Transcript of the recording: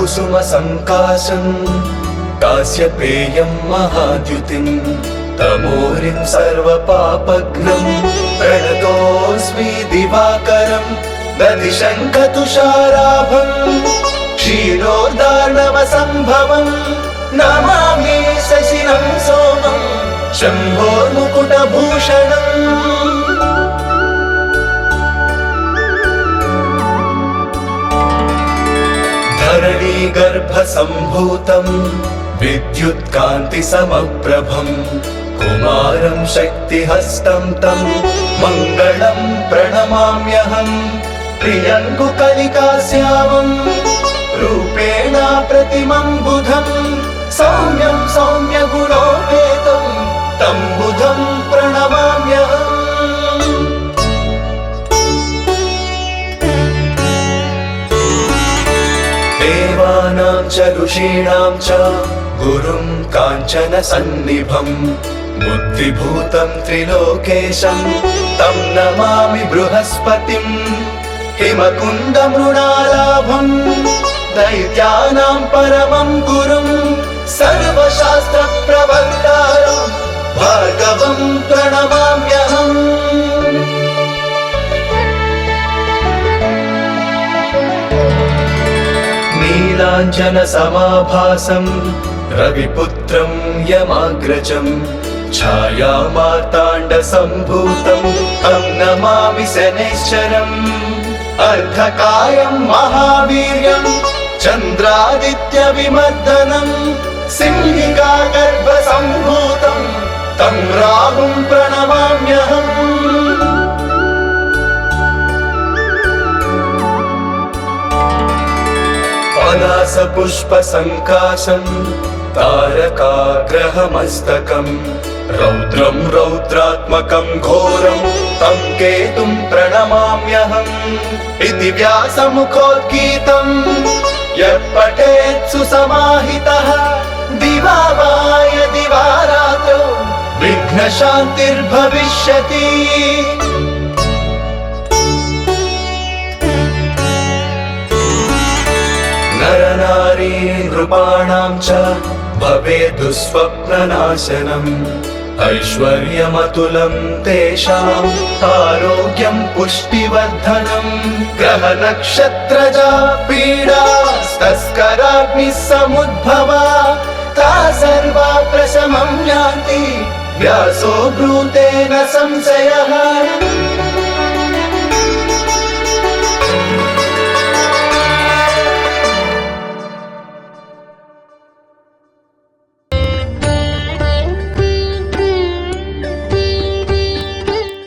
कुसुम संकाशं कास्यपेयं महाद्युतिं तमोरिं सर्वपापघ्नं प्रणतोऽस्मि दिवाकरं दधिशङ्खतुषाराभं क्षीरोदार्णवसम्भवं नमामि शशिनं सोमं शम्भोर्मुकुटभूषणम्। धरणीगर्भसम्भूतं विद्युत्कान्तिसमप्रभं कुमारं शक्तिहस्तं तं मङ्गलं प्रणमाम्यहं। प्रियङ्कुकलिकास्यामं रूपेण प्रतिमं बुधं सौम्यं सौम्यगुणोपेतं तं बुधं प्रणमाम्यहम्। देवानां च ऋषीणां च गुरुं काञ्चनसन्निभं बुद्धिभूतं त्रिलोकेशं तं नमामि बृहस्पतिं। हिमकुन्दमृणालाभं दैत्यानां परमं गुरुं सर्वशास्त्रप्रवक्तारं भार्गवं प्रणमाम्यहम्। नीलाञ्जनसमाभासं रविपुत्रं यमाग्रजं छायामार्ताण्डसम्भूतं तं नमामि शनैश्चरम्। अर्धकायं महावीर्यं चन्द्रादित्यविमर्दनं सिंहिकागर्भसम्भूतं तं राहुं प्रणमाम्यहम्। पलासपुष्पसङ्काशं तारकाग्रहमस्तकं रौद्रं रौद्रात्मकं घोरं तं केतुं प्रणमाम्यहम्। इति व्यासमुखोद्गीतं यः पठेत् सुसमाहितः दिवा वा यदि वा रात्रौ विघ्नशान्तिर्भविष्यति। नरनारी नृपाणां च भवेत् दुःस्वप्ननाशनम् ऐश्वर्यमतुलं तेषाम् आरोग्यं पुष्टिवर्धनम्। ग्रहनक्षत्रजा पीडास्तस्कराग्निः समुद्भवा ता सर्वा प्रशमं यान्ति व्यासो ब्रूते न संशयः।